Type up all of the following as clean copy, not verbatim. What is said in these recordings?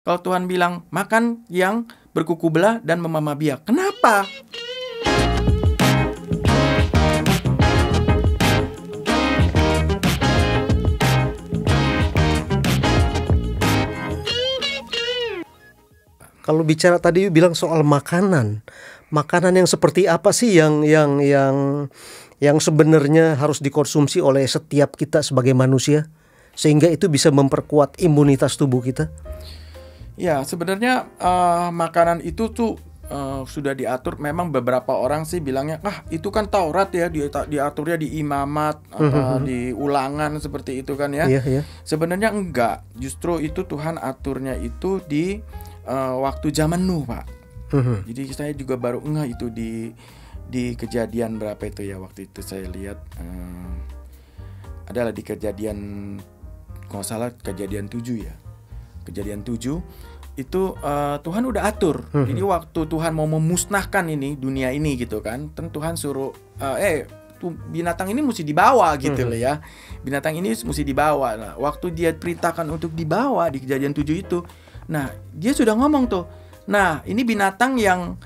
Kalau Tuhan bilang makan yang berkuku belah dan memamah biak. Kenapa? Kalau bicara tadi bilang soal makanan yang seperti apa sih yang sebenarnya harus dikonsumsi oleh setiap kita sebagai manusia sehingga itu bisa memperkuat imunitas tubuh kita? Ya, sebenarnya makanan itu tuh sudah diatur. Memang beberapa orang sih bilangnya, itu kan Taurat ya, diaturnya di Imamat, di Ulangan seperti itu kan ya. Iya. Sebenarnya enggak. Justru itu Tuhan aturnya itu di waktu zaman Nuh, Pak. Jadi saya juga baru itu di Kejadian berapa itu ya, waktu itu saya lihat adalah di Kejadian, kalau salah Kejadian 7 ya. Kejadian 7 itu Tuhan udah atur. Jadi waktu Tuhan mau memusnahkan ini dunia ini gitu kan, Tuhan suruh binatang ini mesti dibawa gitu loh ya. Binatang ini mesti dibawa. Nah, waktu dia perintahkan untuk dibawa di Kejadian 7 itu, nah dia sudah ngomong tuh, nah ini binatang yang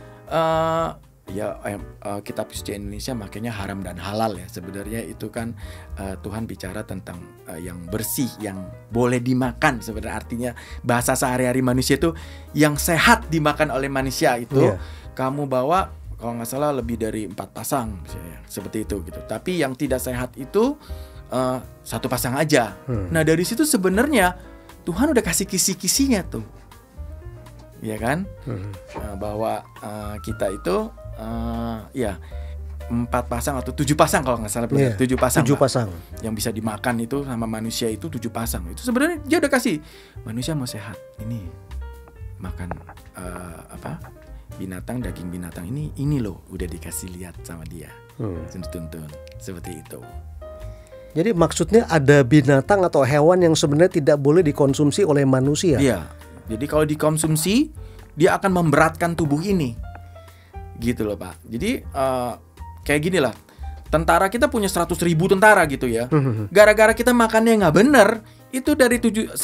kitab suci Indonesia makanya haram dan halal ya. Sebenarnya itu kan Tuhan bicara tentang yang bersih, yang boleh dimakan. Sebenarnya artinya bahasa sehari-hari manusia itu yang sehat dimakan oleh manusia itu kamu bawa kalau nggak salah lebih dari 4 pasang misalnya, seperti itu gitu. Tapi yang tidak sehat itu 1 pasang aja. Nah dari situ sebenarnya Tuhan udah kasih kisi-kisinya tuh, ya kan? Bahwa kita itu 4 pasang atau 7 pasang kalau nggak salah, 7 pasang. 7 pasang Yang bisa dimakan itu sama manusia itu 7 pasang. Itu sebenarnya dia udah kasih, manusia mau sehat ini makan binatang, daging binatang ini loh udah dikasih lihat sama dia, tuntun seperti itu. Jadi maksudnya ada binatang atau hewan yang sebenarnya tidak boleh dikonsumsi oleh manusia. Iya. Jadi kalau dikonsumsi dia akan memberatkan tubuh ini. Gitu loh Pak. Jadi kayak gini lah. Tentara kita punya 100.000 tentara gitu ya. Gara-gara kita makannya nggak bener, itu dari 100.000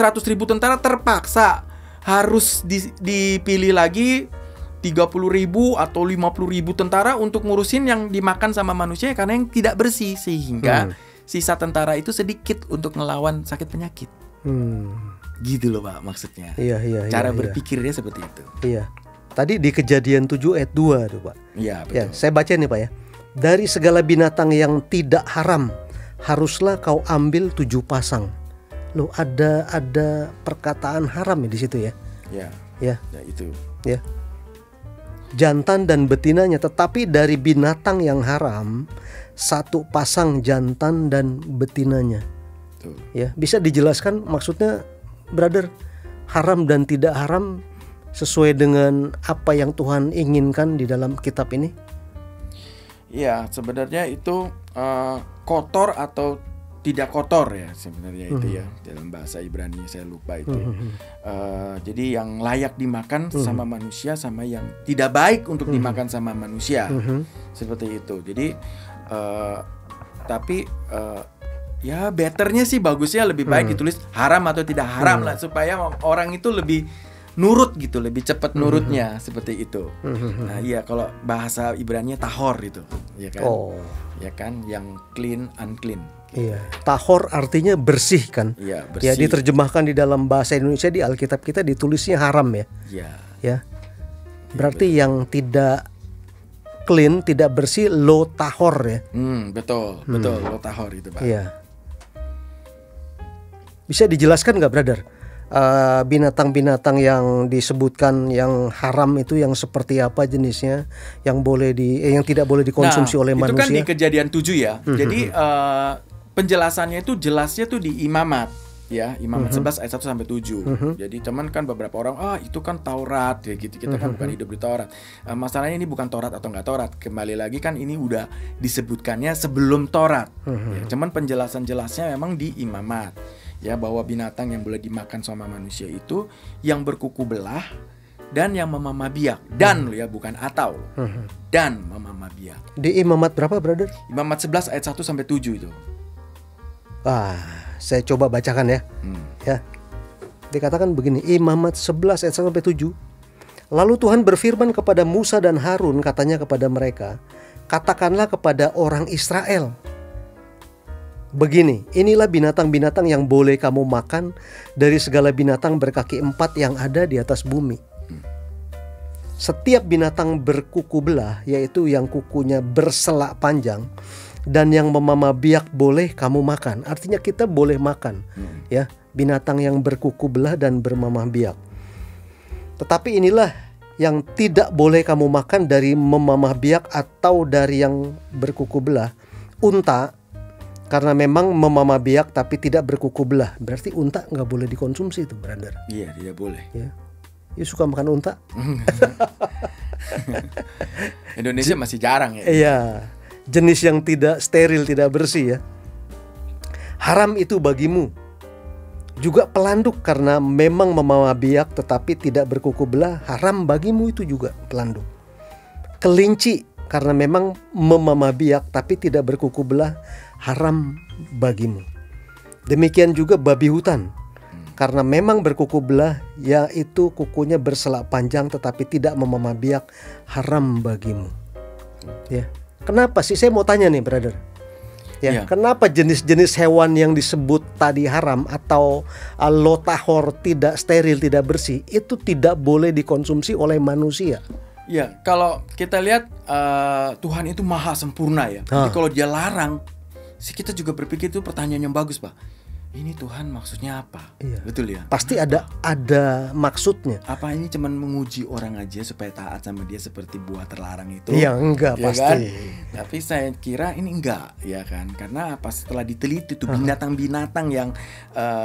tentara terpaksa harus dipilih lagi 30.000 atau 50.000 tentara untuk ngurusin yang dimakan sama manusia karena yang tidak bersih, sehingga sisa tentara itu sedikit untuk ngelawan sakit penyakit. Gitu loh Pak maksudnya. Iya. Cara berpikirnya seperti itu. Iya. Tadi di Kejadian 7 ayat 2 tuh Pak. Iya betul. Ya, saya baca nih Pak ya. Dari segala binatang yang tidak haram haruslah kau ambil 7 pasang. Loh ada perkataan haram ya di situ ya. Ya itu. Ya. Jantan dan betinanya, tetapi dari binatang yang haram 1 pasang jantan dan betinanya. Tuh. Ya, bisa dijelaskan maksudnya, brother, haram dan tidak haram sesuai dengan apa yang Tuhan inginkan di dalam kitab ini? Iya, sebenarnya itu kotor atau tidak kotor ya sebenarnya itu ya, dalam bahasa Ibrani saya lupa itu. Jadi yang layak dimakan sama manusia sama yang tidak baik untuk dimakan sama manusia, seperti itu. Jadi tapi ya betternya sih, bagusnya lebih baik ditulis haram atau tidak haram lah, supaya orang itu lebih nurut gitu, lebih cepat nurutnya, seperti itu. Nah iya, kalau bahasa Ibrani tahor itu, ya kan? Ya kan, yang clean, unclean. Iya, tahor artinya bersih kan? Iya, bersih. Ya, diterjemahkan di dalam bahasa Indonesia di Alkitab kita ditulisnya haram ya. Iya. Ya. Berarti yang tidak clean, tidak bersih, lo tahor ya. Betul, lo tahor itu Pak. Iya. Bisa dijelaskan nggak, brother? Binatang-binatang yang disebutkan yang haram itu yang seperti apa jenisnya, yang yang tidak boleh dikonsumsi oleh manusia? Itu kan di Kejadian 7 ya. Jadi penjelasannya itu jelasnya tuh di Imamat ya, Imamat 11 ayat 1 sampai 7. Jadi teman kan beberapa orang itu kan Taurat ya gitu. Kita kan bukan hidup di Taurat. Masalahnya ini bukan Taurat atau enggak Taurat. Kembali lagi kan ini udah disebutkannya sebelum Taurat. Ya, cuman penjelasan jelasnya memang di Imamat. Ya, bahwa binatang yang boleh dimakan sama manusia itu yang berkuku belah dan yang memamah biak. Dan ya, bukan atau. Dan memamah biak. Di Imamat berapa, brother? Imamat 11 ayat 1 sampai 7 itu. Saya coba bacakan ya. Ya. Dikatakan begini, Imamat 11 ayat 1-7. Lalu Tuhan berfirman kepada Musa dan Harun, katanya kepada mereka, katakanlah kepada orang Israel, begini, inilah binatang-binatang yang boleh kamu makan dari segala binatang berkaki 4 yang ada di atas bumi. Setiap binatang berkuku belah, yaitu yang kukunya berselak panjang, dan yang memamah biak boleh kamu makan. Artinya kita boleh makan, ya, binatang yang berkuku belah dan bermamah biak. Tetapi inilah yang tidak boleh kamu makan dari memamah biak atau dari yang berkuku belah. Unta, karena memang memamah biak tapi tidak berkuku belah. Berarti unta nggak boleh dikonsumsi itu, brother. Iya, tidak boleh. Ya. You suka makan unta? Indonesia masih jarang ya. Iya, jenis yang tidak steril, tidak bersih ya. Haram itu bagimu. Juga pelanduk, karena memang memamah biak tetapi tidak berkuku belah, haram bagimu itu juga pelanduk. Kelinci, karena memang memamah biak tapi tidak berkuku belah, haram bagimu. Demikian juga babi hutan, karena memang berkuku belah, yaitu kukunya berselak panjang tetapi tidak memamah biak, haram bagimu. Ya. Kenapa sih, saya mau tanya nih, brother? Ya, kenapa jenis-jenis hewan yang disebut tadi haram atau lotahor, tidak steril, tidak bersih, itu tidak boleh dikonsumsi oleh manusia? Ya, kalau kita lihat Tuhan itu maha sempurna ya. Jadi kalau dia larang, kita juga berpikir itu pertanyaan yang bagus, Pak. Ini Tuhan maksudnya apa? Iya. Betul ya? Pasti ada maksudnya. Apa ini cuman menguji orang aja supaya taat sama dia seperti buah terlarang itu? Iya, enggak, ya pasti. Kan? Tapi saya kira ini enggak, ya kan? Karena apa, setelah diteliti tuh binatang-binatang yang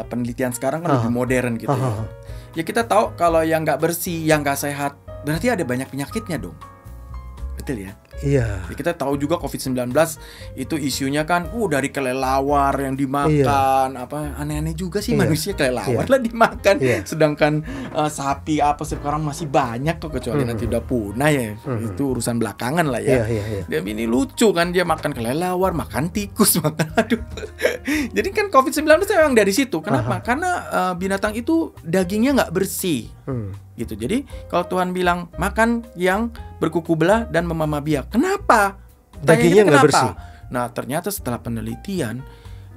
penelitian sekarang kan lebih modern gitu ya. Ya kita tahu kalau yang enggak bersih, yang enggak sehat, berarti ada banyak penyakitnya dong. Betul ya? Iya. Ya, kita tahu juga COVID-19 itu isunya kan dari kelelawar yang dimakan, apa aneh-aneh juga sih manusia kelelawar lah dimakan. Sedangkan sapi apa sekarang masih banyak kok, kecuali nanti udah punah ya. Itu urusan belakangan lah ya. Dia ini lucu kan, dia makan kelelawar, makan tikus, makan aduh. Jadi kan COVID-19 memang dari situ. Kenapa? Karena binatang itu dagingnya nggak bersih. Gitu. Jadi kalau Tuhan bilang makan yang berkuku belah dan memamah biak, kenapa? Dagingnya nggak bersih. Nah, ternyata setelah penelitian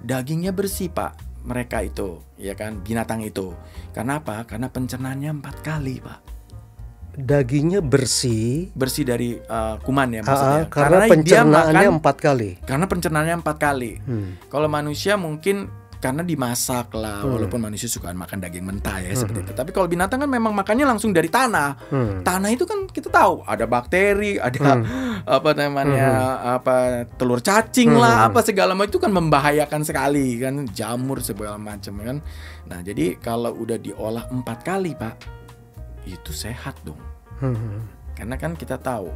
dagingnya bersih, Pak. Mereka itu, ya kan, binatang itu. Karena apa? Karena pencernaannya 4 kali, Pak. Dagingnya bersih dari kuman ya maksudnya. Karena pencernaannya 4 kali. Karena pencernaannya 4 kali. Kalau manusia mungkin karena dimasak lah, walaupun manusia suka makan daging mentah ya seperti itu. Tapi kalau binatang kan memang makannya langsung dari tanah. Tanah itu kan kita tahu ada bakteri, ada apa namanya, apa telur cacing lah, apa segala macam, itu kan membahayakan sekali kan, jamur segala macam kan. Nah, jadi kalau udah diolah 4 kali, Pak, itu sehat dong. Karena kan kita tahu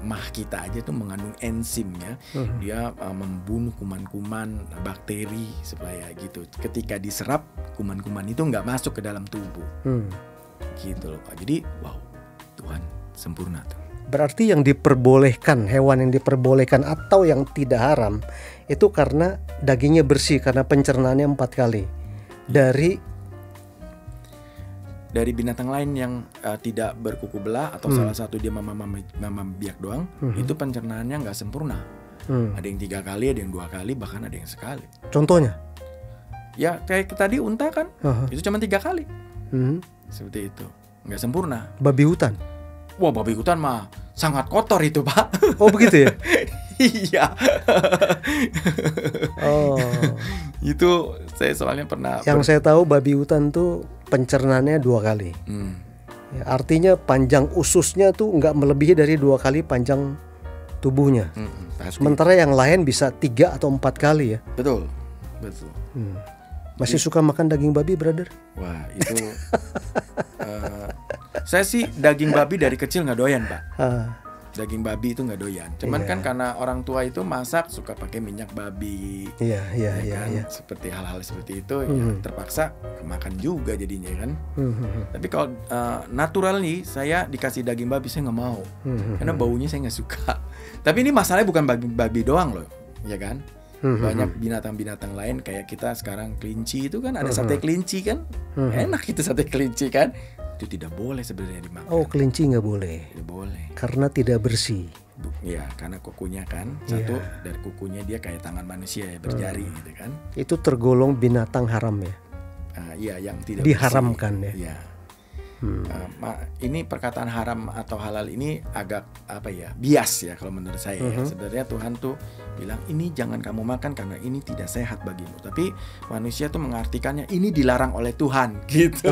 mah kita aja tuh mengandung enzim ya. Dia membunuh kuman-kuman, bakteri supaya gitu. Ketika diserap, kuman-kuman itu nggak masuk ke dalam tubuh. Gitu loh, Pak. Jadi wow, Tuhan sempurna tuh. Berarti yang diperbolehkan, hewan yang diperbolehkan atau yang tidak haram itu karena dagingnya bersih, karena pencernaannya 4 kali. Dari binatang lain yang tidak berkuku belah atau salah satu dia mamam biak doang, itu pencernaannya nggak sempurna. Ada yang 3 kali, ada yang 2 kali, bahkan ada yang sekali. Contohnya? Ya kayak tadi unta kan, itu cuma 3 kali. Seperti itu, nggak sempurna. Babi hutan? Wah, babi hutan mah sangat kotor itu, Pak. Oh begitu ya? Iya. Oh. Itu saya soalnya pernah. Yang saya tahu babi hutan tuh pencernaannya 2 kali. Ya, artinya panjang ususnya tuh nggak melebihi dari 2 kali panjang tubuhnya. Sementara yang lain bisa 3 atau 4 kali ya. Betul. Masih suka makan daging babi, brother? Wah, itu saya sih daging babi dari kecil nggak doyan, Pak. Daging babi itu nggak doyan. Cuman kan karena orang tua itu masak suka pakai minyak babi. Iya. Seperti hal-hal seperti itu ya terpaksa makan juga jadinya kan. Tapi kalau natural nih, saya dikasih daging babi saya nggak mau. Karena baunya saya nggak suka. Tapi ini masalahnya bukan babi doang loh, ya kan? Banyak binatang-binatang lain kayak kita sekarang kelinci itu kan ada sate kelinci kan, enak itu sate kelinci kan, itu tidak boleh sebenarnya dimakan. Oh, kelinci nggak boleh. Tidak boleh. Karena tidak bersih. Ya, karena kukunya kan satu dari kukunya dia kayak tangan manusia ya, berjari gitu kan. Itu tergolong binatang haram ya. Iya, yang tidak diharamkan bersih. Ya. Ini perkataan haram atau halal ini agak bias ya kalau menurut saya. Sebenarnya Tuhan tuh bilang ini jangan kamu makan karena ini tidak sehat bagimu. Tapi manusia tuh mengartikannya ini dilarang oleh Tuhan gitu.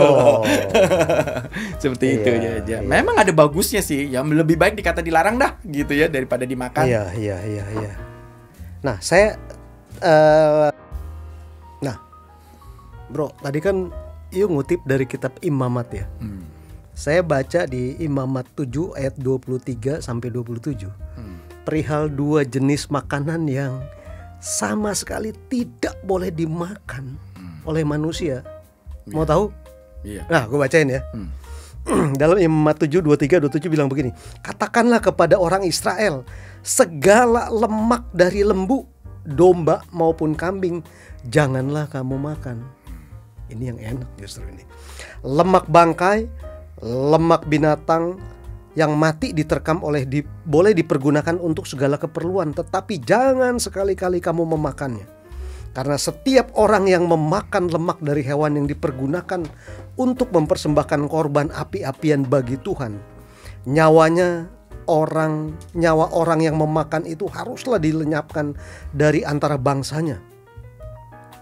Seperti itu ya. Memang ada bagusnya sih. Yang lebih baik dikata dilarang dah gitu ya daripada dimakan. Iya. Nah, saya Bro, tadi kan ngutip dari kitab Imamat ya. Saya baca di Imamat 7 ayat 23 sampai 27. Perihal 2 jenis makanan yang sama sekali tidak boleh dimakan oleh manusia. Mau tahu? Iya. Nah, gue bacain ya. Dalam Imamat 7 23-27 bilang begini. Katakanlah kepada orang Israel, segala lemak dari lembu, domba maupun kambing janganlah kamu makan. Ini yang enak justru ini. Lemak bangkai, lemak binatang yang mati diterkam boleh dipergunakan untuk segala keperluan, tetapi jangan sekali-kali kamu memakannya. Karena setiap orang yang memakan lemak dari hewan yang dipergunakan untuk mempersembahkan korban api-apian bagi Tuhan, nyawa orang yang memakan itu haruslah dilenyapkan dari antara bangsanya.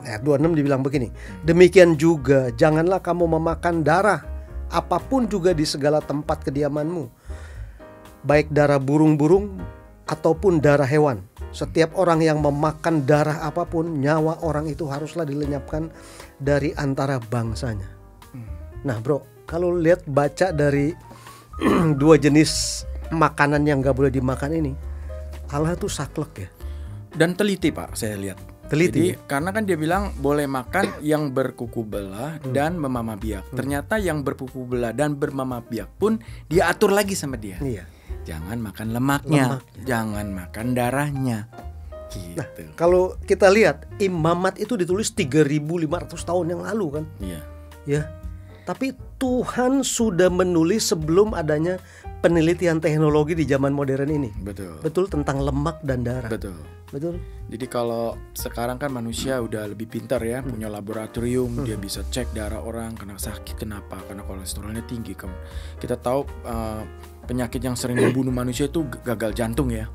Ayat 26 dibilang begini, demikian juga janganlah kamu memakan darah apapun juga di segala tempat kediamanmu, baik darah burung-burung ataupun darah hewan. Setiap orang yang memakan darah apapun, nyawa orang itu haruslah dilenyapkan dari antara bangsanya. Nah bro, kalau lihat baca dari 2 jenis makanan yang gak boleh dimakan ini, Allah tuh saklek ya. Dan teliti Pak, saya lihat. Teliti. Jadi karena kan dia bilang boleh makan yang berkuku belah dan memamah biak. Ternyata yang berkuku belah dan bermamah biak pun dia atur lagi sama dia. Iya. Jangan makan lemaknya, jangan makan darahnya. Gitu. Nah, kalau kita lihat Imamat itu ditulis 3.500 tahun yang lalu kan. Iya. Ya. Tapi Tuhan sudah menulis sebelum adanya penelitian teknologi di zaman modern ini. Betul tentang lemak dan darah. Betul. Jadi kalau sekarang kan manusia udah lebih pintar ya, punya laboratorium, dia bisa cek darah orang kena sakit kenapa? Karena kolesterolnya tinggi. Kita tahu penyakit yang sering membunuh manusia itu gagal jantung ya.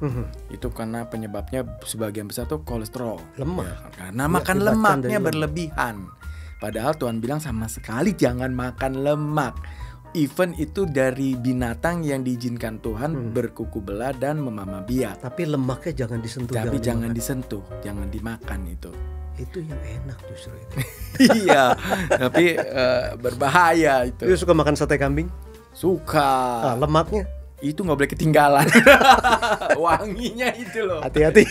Itu karena penyebabnya sebagian besar tuh kolesterol. Lemak. Ya, karena makan lemaknya berlebihan. Padahal Tuhan bilang sama sekali jangan makan lemak. Even itu dari binatang yang diizinkan Tuhan berkuku belah dan memamah biak. Tapi lemaknya jangan disentuh. Tapi jangan disentuh, jangan dimakan itu. Itu yang enak justru itu. Iya, tapi berbahaya itu. Lu suka makan sate kambing? Suka. Lemaknya? Itu nggak boleh ketinggalan. Wanginya itu loh. Hati-hati.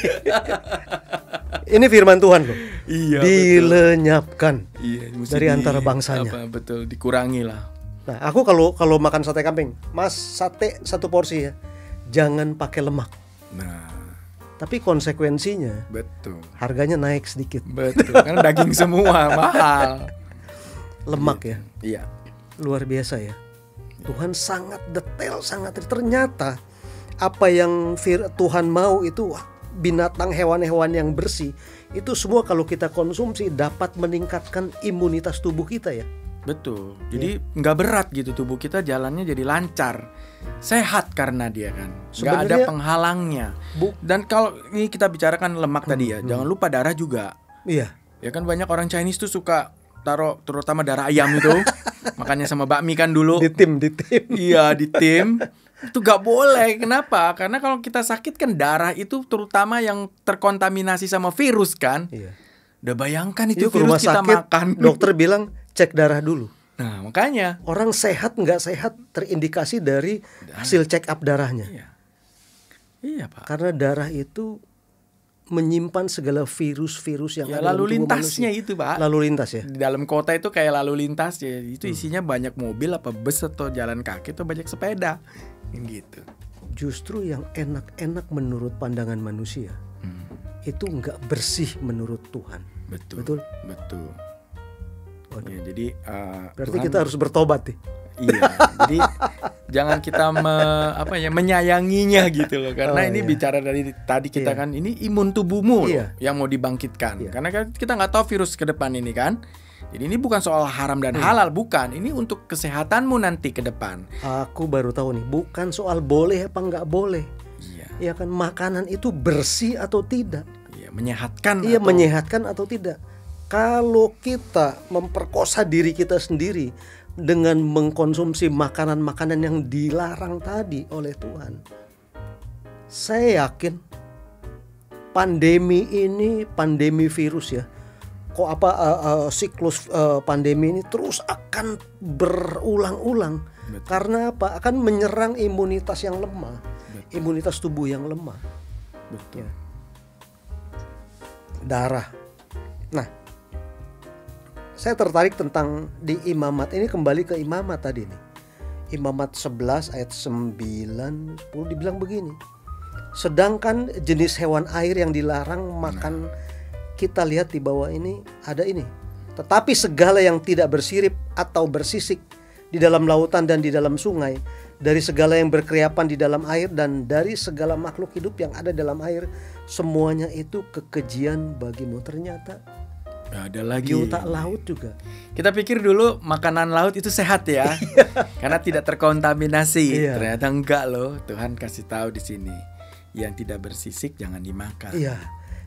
Ini firman Tuhan loh. Iya. Dilenyapkan. Iya. Dari antara bangsanya. Betul. Dikurangi lah. Nah, aku kalau makan sate kambing, Mas, sate 1 porsi ya, jangan pakai lemak. Nah, tapi konsekuensinya, betul, harganya naik sedikit. Betul, karena daging semua mahal. Lemak ya, iya, luar biasa ya. Tuhan sangat detail, ternyata apa yang Tuhan mau itu binatang, hewan-hewan yang bersih itu semua kalau kita konsumsi dapat meningkatkan imunitas tubuh kita ya. Betul. Jadi nggak berat gitu tubuh kita, jalannya jadi lancar, sehat karena dia kan nggak ada penghalangnya. Dan kalau ini kita bicarakan lemak tadi ya, jangan lupa darah juga. Iya. Ya kan banyak orang Chinese tuh suka taruh terutama darah ayam itu, makannya sama bakmi kan dulu. Di tim. Iya di tim. Itu gak boleh. Kenapa? Karena kalau kita sakit kan darah itu terutama yang terkontaminasi sama virus kan. Iya. Udah bayangkan itu virus kita sakit, makan. Dokter bilang cek darah dulu. Nah makanya orang sehat nggak sehat terindikasi dari hasil check up darahnya. Iya Pak. Karena darah itu menyimpan segala virus-virus yang ada lalu lintasnya manusia. Itu Pak. Lalu lintas ya. Di dalam kota itu kayak lalu lintas ya. Itu isinya banyak mobil apa bus atau jalan kaki atau banyak sepeda. Gitu. Justru yang enak-enak menurut pandangan manusia itu nggak bersih menurut Tuhan. Betul. Ya, jadi berarti Tuhan, kita harus bertobat nih. Iya, jadi jangan kita menyayanginya gitu loh, karena ini bicara dari tadi kita kan ini imun tubuhmu loh, yang mau dibangkitkan. Karena kan kita nggak tahu virus ke depan ini kan. Jadi ini bukan soal haram dan halal, bukan. Ini untuk kesehatanmu nanti ke depan. Aku baru tahu nih, bukan soal boleh apa nggak boleh. Iya. Ya kan, makanan itu bersih atau tidak. Iya, menyehatkan. Iya, menyehatkan atau tidak. Kalau kita memperkosa diri kita sendiri dengan mengkonsumsi makanan-makanan yang dilarang tadi oleh Tuhan, saya yakin pandemi ini, pandemi virus ya, siklus pandemi ini terus akan berulang-ulang. Karena apa? Akan menyerang imunitas yang lemah. Imunitas tubuh yang lemah. Betul. Ya. Darah. Nah, saya tertarik tentang di imamat ini, kembali ke imamat tadi nih. Imamat 11 ayat 90 dibilang begini. Sedangkan jenis hewan air yang dilarang makan, kita lihat di bawah ini ada ini. Tetapi segala yang tidak bersirip atau bersisik di dalam lautan dan di dalam sungai, dari segala yang berkeriapan di dalam air dan dari segala makhluk hidup yang ada dalam air, semuanya itu kekejian bagimu. Ternyata ada lagi biota laut juga. Kita pikir dulu makanan laut itu sehat ya, karena tidak terkontaminasi. Ternyata enggak loh. Tuhan kasih tahu di sini, yang tidak bersisik jangan dimakan. Iya.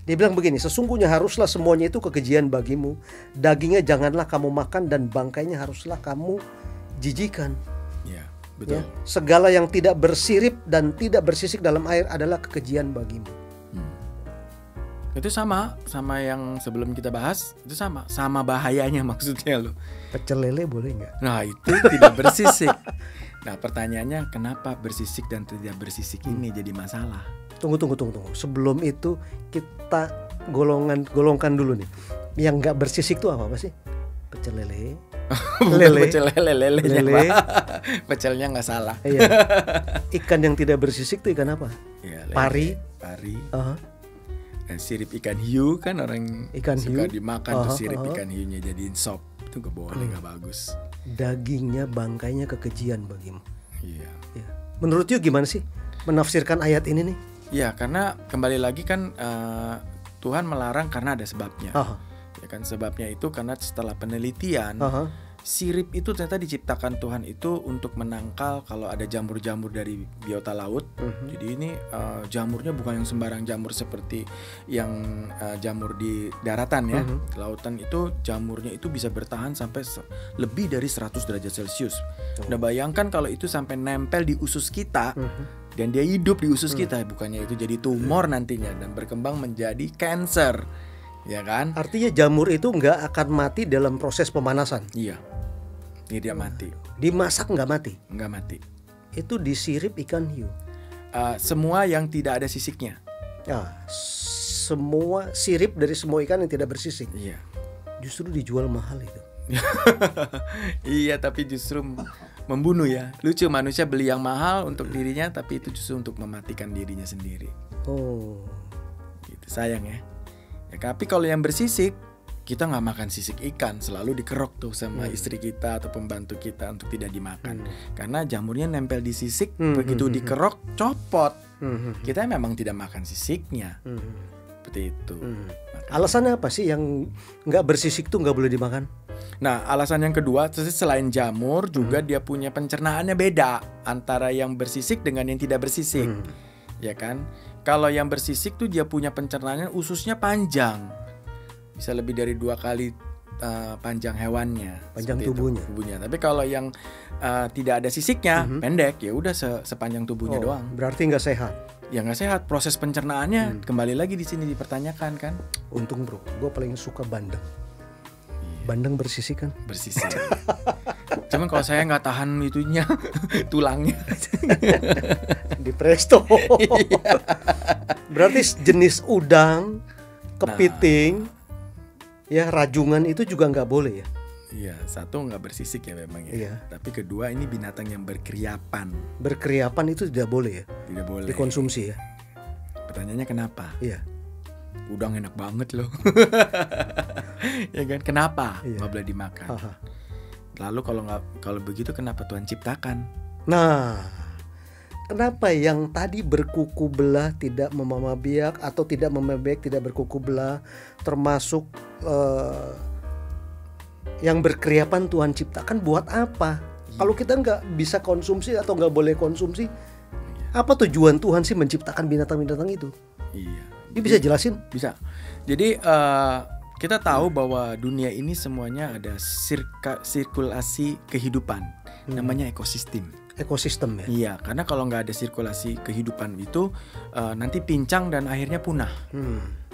Dia bilang begini, sesungguhnya haruslah semuanya itu kekejian bagimu. Dagingnya janganlah kamu makan dan bangkainya haruslah kamu jijikan. Iya, betul. Ya, segala yang tidak bersirip dan tidak bersisik dalam air adalah kekejian bagimu. Itu sama yang sebelum kita bahas, itu sama bahayanya maksudnya loh. Pecel lele boleh nggak? Nah, itu tidak bersisik. Nah, pertanyaannya kenapa bersisik dan tidak bersisik ini jadi masalah? Tunggu. Sebelum itu kita golongkan dulu nih. Yang nggak bersisik tuh apa sih? Pecel lele. Pecel lele. Pecelnya nggak salah. Iya. Ikan yang tidak bersisik tuh ikan apa? Ya, pari. Sirip ikan hiu kan orang ikan suka hiu dimakan tuh sirip ikan hiunya jadiin sop, itu gak boleh, gak bagus. Dagingnya, bangkainya kekejian bagimu. Iya. Menurut you gimana sih menafsirkan ayat ini nih? Ya, karena kembali lagi kan Tuhan melarang karena ada sebabnya. Ya kan, sebabnya itu karena setelah penelitian sirip itu ternyata diciptakan Tuhan itu untuk menangkal kalau ada jamur-jamur dari biota laut. Jadi ini jamurnya bukan yang sembarang jamur seperti yang jamur di daratan ya. Lautan itu jamurnya itu bisa bertahan sampai lebih dari 100 derajat Celcius. Nah, bayangkan kalau itu sampai nempel di usus kita dan dia hidup di usus kita, bukannya itu jadi tumor nantinya dan berkembang menjadi kanker. Ya kan? Artinya jamur itu nggak akan mati dalam proses pemanasan. Iya. Dia mati. Dimasak nggak mati? Nggak mati. Itu disirip ikan hiu. Semua yang tidak ada sisiknya. Semua sirip dari semua ikan yang tidak bersisik. Iya. Justru dijual mahal itu. Iya, tapi justru membunuh ya. Lucu, manusia beli yang mahal untuk dirinya, tapi itu justru untuk mematikan dirinya sendiri. Gitu, sayang ya. Tapi kalau yang bersisik, kita nggak makan sisik ikan, selalu dikerok tuh sama istri kita atau pembantu kita untuk tidak dimakan, karena jamurnya nempel di sisik, begitu dikerok copot. Kita memang tidak makan sisiknya, seperti itu. Alasannya apa sih yang nggak bersisik tuh nggak boleh dimakan? Nah, alasan yang kedua, selain jamur juga dia punya pencernaannya beda antara yang bersisik dengan yang tidak bersisik, ya kan? Kalau yang bersisik tuh dia punya pencernaannya ususnya panjang. Bisa lebih dari 2 kali panjang hewannya, panjang tubuhnya. Tapi kalau yang tidak ada sisiknya, pendek, ya udah sepanjang tubuhnya doang. Berarti nggak sehat. Ya nggak sehat. Proses pencernaannya kembali lagi di sini dipertanyakan kan. Untung bro, gue paling suka bandeng. Bandeng bersisik kan? Bersisik. Cuman kalau saya nggak tahan itunya, tulangnya. Di presto. Berarti jenis udang, kepiting, ya rajungan itu juga nggak boleh ya? Iya, satu nggak bersisik ya memang ya. Iya. Tapi kedua ini binatang yang berkeriapan. Berkeriapan itu tidak boleh ya? Tidak boleh. Dikonsumsi ya? Pertanyaannya kenapa? Iya. udang enak banget loh. Ya kan, kenapa nggak boleh dimakan? Lalu kalau begitu kenapa Tuhan ciptakan? Nah, kenapa yang tadi berkuku belah tidak memamah biak, atau tidak memamah biak tidak berkuku belah, termasuk yang berkeriapan Tuhan ciptakan buat apa? Kalau kita nggak bisa konsumsi atau nggak boleh konsumsi, apa tujuan Tuhan sih menciptakan binatang-binatang itu? Iya. Ini bisa jelasin? Bisa. Jadi kita tahu bahwa dunia ini semuanya ada sirkulasi kehidupan, namanya ekosistem. Ekosistem ya? Iya, karena kalau nggak ada sirkulasi kehidupan itu nanti pincang dan akhirnya punah.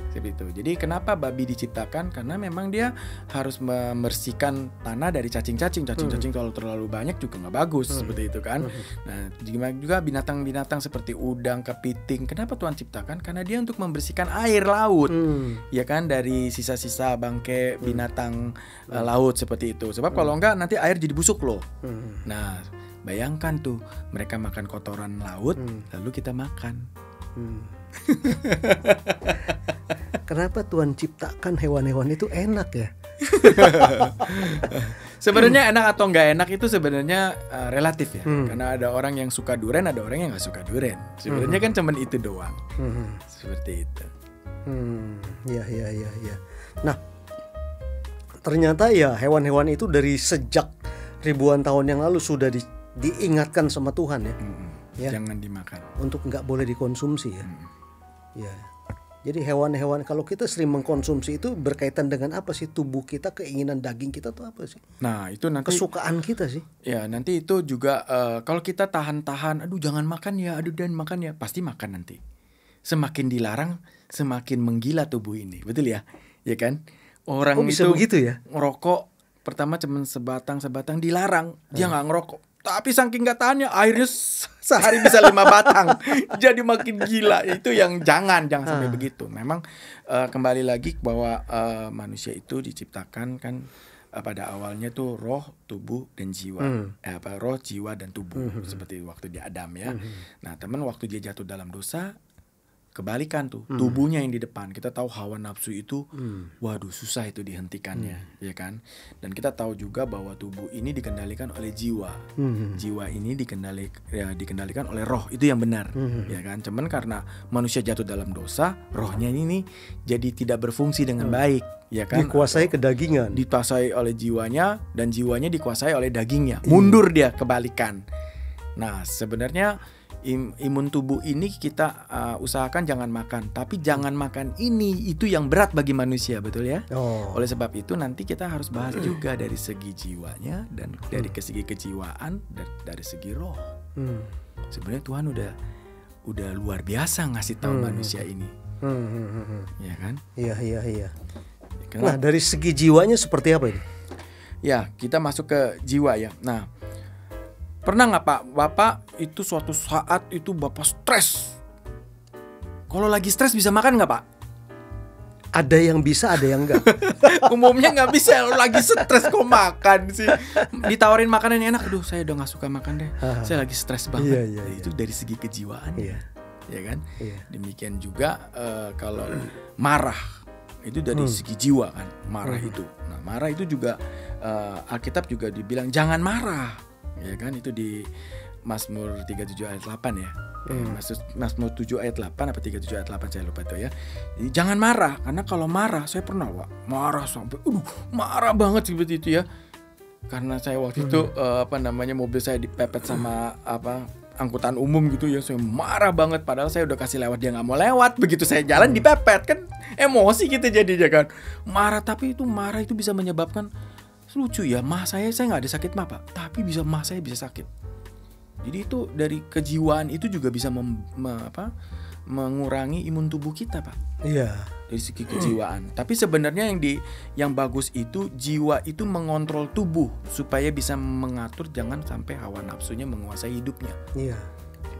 Seperti itu. Jadi kenapa babi diciptakan? Karena memang dia harus membersihkan tanah dari cacing-cacing. Cacing-cacing kalau terlalu banyak juga nggak bagus, seperti itu kan. Nah, juga binatang-binatang seperti udang, kepiting. Kenapa Tuhan ciptakan? Karena dia untuk membersihkan air laut, ya kan, dari sisa-sisa bangkai binatang laut seperti itu. Sebab kalau enggak nanti air jadi busuk loh. Nah, bayangkan tuh mereka makan kotoran laut, lalu kita makan. Kenapa Tuhan ciptakan hewan-hewan itu enak ya? Sebenarnya enak atau nggak enak itu sebenarnya relatif ya. Karena ada orang yang suka durian, ada orang yang nggak suka durian. Sebenarnya kan cuman itu doang. Seperti itu. Ya. Nah, ternyata ya hewan-hewan itu dari sejak ribuan tahun yang lalu sudah diingatkan sama Tuhan ya. Ya. Jangan dimakan. Untuk nggak boleh dikonsumsi ya. Ya. Jadi hewan-hewan, kalau kita sering mengkonsumsi itu berkaitan dengan apa sih? Tubuh kita, keinginan daging kita tuh apa sih? Nah, itu nanti kesukaan kita sih. Ya, nanti itu juga kalau kita tahan-tahan, aduh jangan makan ya, aduh dan makan ya, pasti makan nanti. Semakin dilarang, semakin menggila tubuh ini, betul ya? Ya kan? Orang bisa itu begitu ya? Ngerokok pertama cuma sebatang dilarang, dia nggak ngerokok. Tapi saking gak tahannya, akhirnya sehari bisa 5 batang. Jadi makin gila. Itu yang jangan sampai begitu. Memang kembali lagi bahwa manusia itu diciptakan kan pada awalnya tuh roh, tubuh, dan jiwa. Roh, jiwa, dan tubuh. Seperti waktu di Adam ya. Nah, teman waktu dia jatuh dalam dosa, kebalikan tuh, tubuhnya yang di depan. Kita tahu hawa nafsu itu, waduh susah itu dihentikannya, ya kan? Dan kita tahu juga bahwa tubuh ini dikendalikan oleh jiwa. Jiwa ini dikendalikan oleh roh, itu yang benar, ya kan? Cuman karena manusia jatuh dalam dosa, rohnya ini jadi tidak berfungsi dengan baik, ya kan? Dikuasai kedagingan. Dikuasai oleh jiwanya, dan jiwanya dikuasai oleh dagingnya. Mundur dia, kebalikan. Nah, sebenarnya imun tubuh ini kita usahakan jangan makan, tapi jangan makan ini, itu yang berat bagi manusia, betul ya? Oleh sebab itu nanti kita harus bahas juga dari segi jiwanya, dan dari segi kejiwaan, dan dari segi roh. Sebenarnya Tuhan udah luar biasa ngasih tahu manusia ini, ya kan? Iya. Nah, dari segi jiwanya seperti apa ini? Ya, kita masuk ke jiwa ya. Nah, pernah nggak Pak, Bapak itu suatu saat itu Bapak stres? Kalau lagi stres bisa makan nggak Pak? Ada yang bisa, ada yang enggak. Umumnya nggak bisa. Kalau lagi stres kok makan sih? Ditawarin makanan yang enak, aduh saya udah nggak suka makan deh. Saya lagi stres banget. Iya. Itu dari segi kejiwaan, ya kan? Iya. Demikian juga kalau marah, itu dari segi jiwa kan, marah itu. Nah, marah itu juga Alkitab juga dibilang jangan marah. Ya kan, itu di Mazmur 37 ayat 8 ya. Mazmur 7 ayat 8 apa 37 ayat 8 saya lupa itu ya. Jadi jangan marah, karena kalau marah, saya pernah Pak, marah sampai marah banget seperti itu ya. Karena saya waktu itu mobil saya dipepet sama angkutan umum gitu ya, saya marah banget, padahal saya udah kasih lewat, dia nggak mau lewat. Begitu saya jalan dipepet, kan emosi kita jadinya kan. Marah, tapi itu marah itu bisa menyebabkan, lucu ya, saya nggak ada sakit mah Pak, tapi saya bisa sakit. Jadi itu dari kejiwaan itu juga bisa mengurangi imun tubuh kita Pak. Iya. Dari segi kejiwaan. Tapi sebenarnya yang bagus itu jiwa itu mengontrol tubuh supaya bisa mengatur, jangan sampai hawa nafsunya menguasai hidupnya. Iya.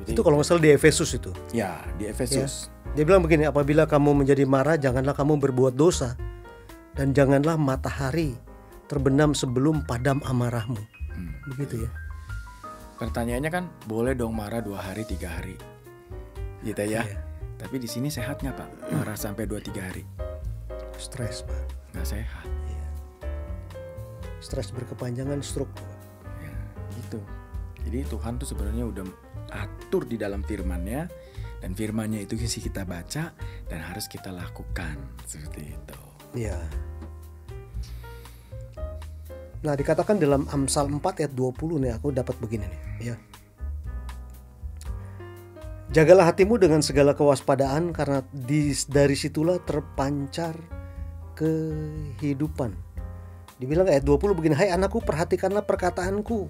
Itu kalau nggak salah di Efesus itu. Ya, di Efesus. Ya. Dia bilang begini, apabila kamu menjadi marah, janganlah kamu berbuat dosa, dan janganlah matahari terbenam sebelum padam amarahmu. Begitu ya. Pertanyaannya kan, boleh dong marah 2 hari 3 hari gitu ya. Tapi di sini sehat nggak Pak? Marah sampai 2-3 hari. Stres Pak. Nggak sehat. Iya. Stres berkepanjangan stroke. Ya, gitu. Jadi Tuhan tuh sebenarnya udah atur di dalam firman-Nya, dan firman-Nya itu sih kita baca dan harus kita lakukan seperti itu. Iya. Nah, dikatakan dalam Amsal 4 ayat 20 nih, aku dapat begini nih, ya. Jagalah hatimu dengan segala kewaspadaan, karena dari situlah terpancar kehidupan. Dibilang ayat 20 begini, hai anakku, perhatikanlah perkataanku,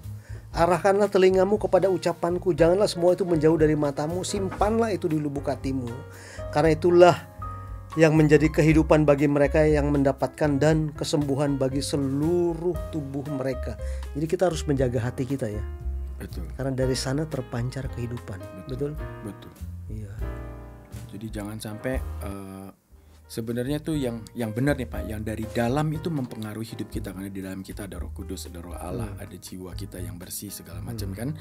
arahkanlah telingamu kepada ucapanku, janganlah semua itu menjauh dari matamu, simpanlah itu di lubuk hatimu, karena itulah yang menjadi kehidupan bagi mereka yang mendapatkan, dan kesembuhan bagi seluruh tubuh mereka. Jadi kita harus menjaga hati kita ya. Betul. Karena dari sana terpancar kehidupan. Betul? Betul. Iya. Jadi jangan sampai sebenarnya tuh yang benar nih Pak, yang dari dalam itu mempengaruhi hidup kita, karena di dalam kita ada Roh Kudus, ada Roh Allah, ada jiwa kita yang bersih segala macam kan.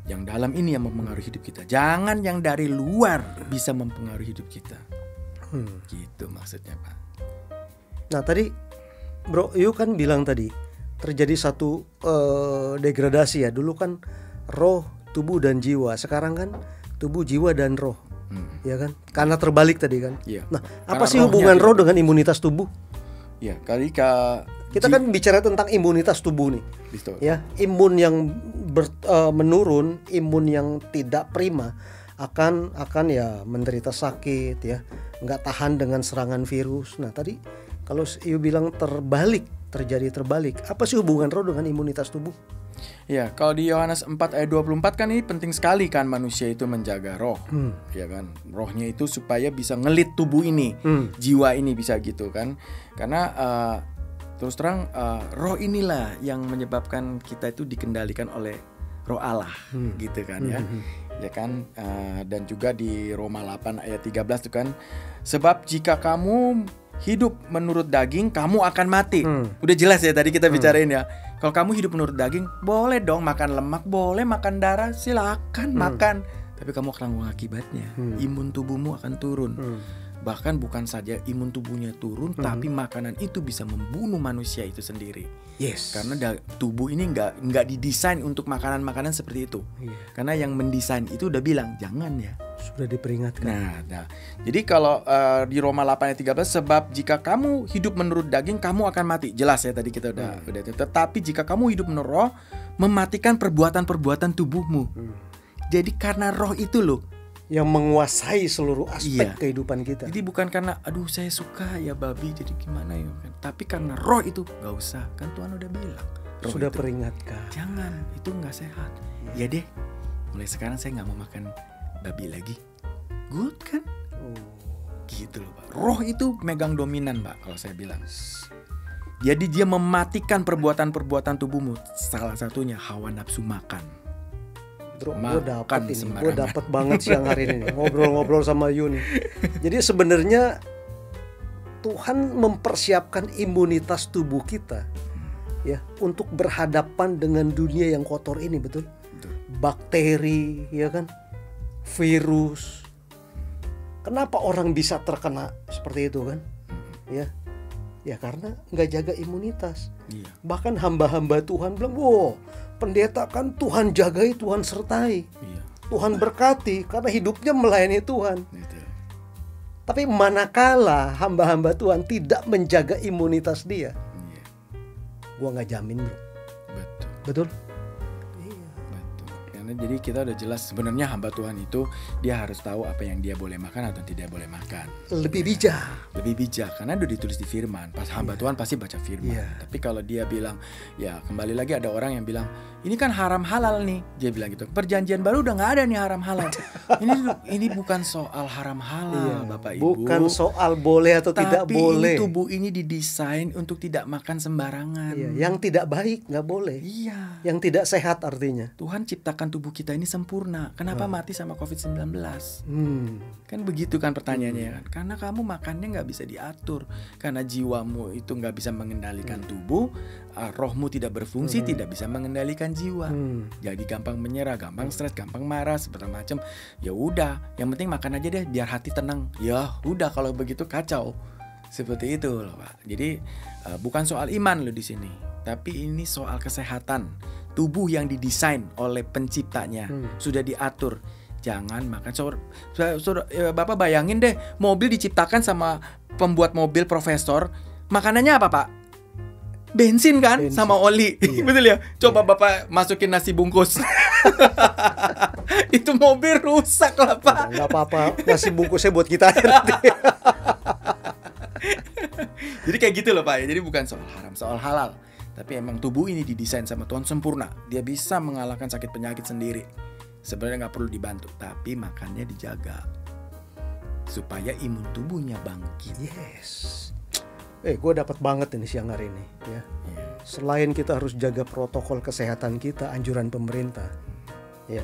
Yang dalam ini yang mempengaruhi hidup kita. Jangan yang dari luar bisa mempengaruhi hidup kita. Gitu maksudnya Pak. Nah tadi Bro Yu kan bilang tadi terjadi satu degradasi ya. Dulu kan roh, tubuh dan jiwa. Sekarang kan tubuh, jiwa dan roh. Ya kan? Karena terbalik tadi kan. Iya. Nah, apa sih hubungan roh dengan imunitas tubuh? Ya, kita kan bicara tentang imunitas tubuh nih. Betul. Ya, imun yang menurun, imun yang tidak prima akan ya menderita sakit ya, nggak tahan dengan serangan virus. Nah, tadi kalau Iu bilang terjadi terbalik. Apa sih hubungan roh dengan imunitas tubuh? Ya, kalau di Yohanes 4 ayat 24 kan ini penting sekali kan manusia itu menjaga roh. Ya kan? Rohnya itu supaya bisa ngelit tubuh ini, jiwa ini bisa gitu kan. Karena terus terang roh inilah yang menyebabkan kita itu dikendalikan oleh Roh Allah gitu kan ya. Ya kan, dan juga di Roma 8 ayat 13 itu kan, sebab jika kamu hidup menurut daging, kamu akan mati. Udah jelas ya tadi kita bicarain ya. Kalau kamu hidup menurut daging, boleh dong makan lemak, boleh makan darah, silakan makan. Tapi kamu akan tanggung akibatnya. Imun tubuhmu akan turun. Bahkan bukan saja imun tubuhnya turun, tapi makanan itu bisa membunuh manusia itu sendiri. Yes. Karena tubuh ini nggak didesain untuk makanan-makanan seperti itu. Karena yang mendesain itu udah bilang jangan ya. Sudah diperingatkan. Nah. Jadi kalau di Roma 8 ayat 13, sebab jika kamu hidup menurut daging, kamu akan mati. Jelas ya tadi kita udah. Tetapi jika kamu hidup menurut roh, mematikan perbuatan-perbuatan tubuhmu. Jadi karena roh itu loh yang menguasai seluruh aspek kehidupan kita. Jadi bukan karena aduh saya suka ya babi jadi gimana ya kan. Tapi karena roh itu gak usah. Kan Tuhan udah bilang. Sudah peringatkan. Jangan, itu gak sehat. Ya deh, mulai sekarang saya gak mau makan babi lagi. Good kan? Gitu loh Pak. Roh itu megang dominan Pak kalau saya bilang. Jadi dia mematikan perbuatan-perbuatan tubuhmu. Salah satunya hawa nafsu makan. Gue dapat banget siang hari ini ngobrol-ngobrol sama Yu nih. Jadi sebenarnya Tuhan mempersiapkan imunitas tubuh kita ya untuk berhadapan dengan dunia yang kotor ini, betul? Bakteri, ya kan? Virus. Kenapa orang bisa terkena seperti itu kan? Ya karena nggak jaga imunitas. Bahkan hamba-hamba Tuhan bilang, wow, pendeta kan Tuhan jagai, Tuhan sertai, Tuhan berkati karena hidupnya melayani Tuhan. Tapi manakala hamba-hamba Tuhan tidak menjaga imunitas dia, gua nggak jamin bro. Betul? Jadi kita udah jelas sebenarnya hamba Tuhan itu dia harus tahu apa yang dia boleh makan atau tidak boleh makan. Lebih bijak karena udah ditulis di firman. Pas hamba Tuhan pasti baca firman. Tapi kalau dia bilang ya kembali lagi ada orang yang bilang ini kan haram halal nih, dia bilang gitu. Perjanjian baru udah nggak ada nih haram halal. ini bukan soal haram halal Bapak Ibu. Bukan soal boleh atau tidak boleh. Tapi tubuh ini didesain untuk tidak makan sembarangan. Yang tidak baik nggak boleh. Yang tidak sehat artinya. Tuhan ciptakan tubuh kita ini sempurna. Kenapa mati sama COVID-19? Kan begitu kan pertanyaannya kan. Karena kamu makannya nggak bisa diatur. Karena jiwamu itu nggak bisa mengendalikan tubuh, rohmu tidak berfungsi, tidak bisa mengendalikan jiwa. Jadi gampang menyerah, gampang stres, gampang marah, seperti macam. Ya udah, yang penting makan aja deh biar hati tenang. Ya udah, kalau begitu kacau. Seperti itu loh Pak. Jadi bukan soal iman loh di sini, tapi ini soal kesehatan tubuh yang didesain oleh penciptanya, sudah diatur. Jangan makan. Bapak bayangin deh, mobil diciptakan sama pembuat mobil profesor, makanannya apa Pak? Bensin kan, sama oli. Iya. Betul ya? Coba Bapak masukin nasi bungkus. Itu mobil rusak lah Pak. Nggak apa-apa, nasi bungkusnya buat kita nanti. Jadi kayak gitu loh Pak ya. Jadi bukan soal haram, soal halal. Tapi emang tubuh ini didesain sama Tuhan sempurna. Dia bisa mengalahkan sakit penyakit sendiri. Sebenarnya nggak perlu dibantu, tapi makannya dijaga supaya imun tubuhnya bangkit. Yes. Gue dapat banget ini siang hari ini ya. Selain kita harus jaga protokol kesehatan kita, anjuran pemerintah, ya,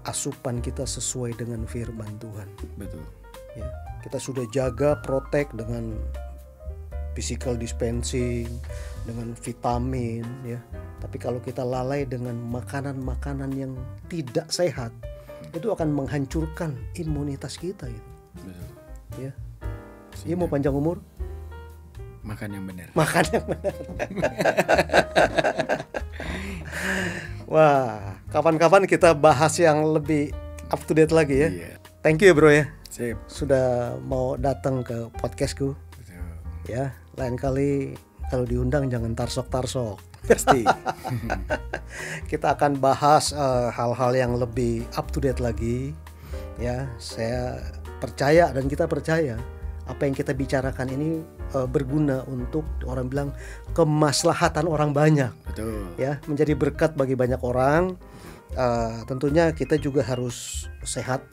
asupan kita sesuai dengan firman Tuhan. Betul. Ya, kita sudah jaga protek dengan physical dispensing, dengan vitamin, ya. Tapi kalau kita lalai dengan makanan-makanan yang tidak sehat, itu akan menghancurkan imunitas kita itu. Betul. Ya. Iya, mau panjang umur? Makan yang benar. Makan yang benar. Wah, kapan-kapan kita bahas yang lebih up to date lagi ya. Iya. Thank you ya bro ya. Sip. Sudah mau datang ke podcastku. Betul. Ya, lain kali kalau diundang jangan tarsok-tarsok. Pasti. Kita akan bahas hal-hal yang lebih up to date lagi. Ya, saya percaya dan kita percaya apa yang kita bicarakan ini berguna untuk orang bilang kemaslahatan orang banyak. Betul. Ya, menjadi berkat bagi banyak orang. Tentunya kita juga harus sehat,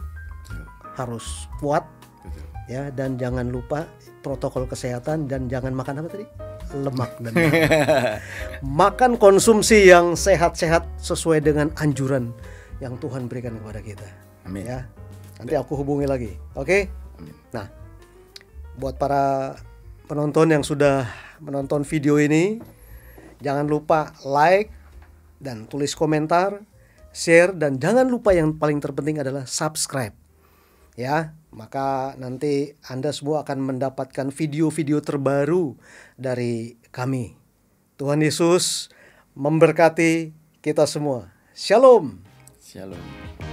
harus kuat. Betul. Ya, dan jangan lupa protokol kesehatan dan jangan makan apa tadi? Lemak dan makan konsumsi yang sehat-sehat sesuai dengan anjuran yang Tuhan berikan kepada kita. Amin. Ya. Nanti aku hubungi lagi. Oke? Amin. Nah, buat para penonton yang sudah menonton video ini, jangan lupa like dan tulis komentar, share, dan jangan lupa yang paling terpenting adalah subscribe. Ya, maka nanti Anda semua akan mendapatkan video-video terbaru dari kami. Tuhan Yesus memberkati kita semua. Shalom. Shalom.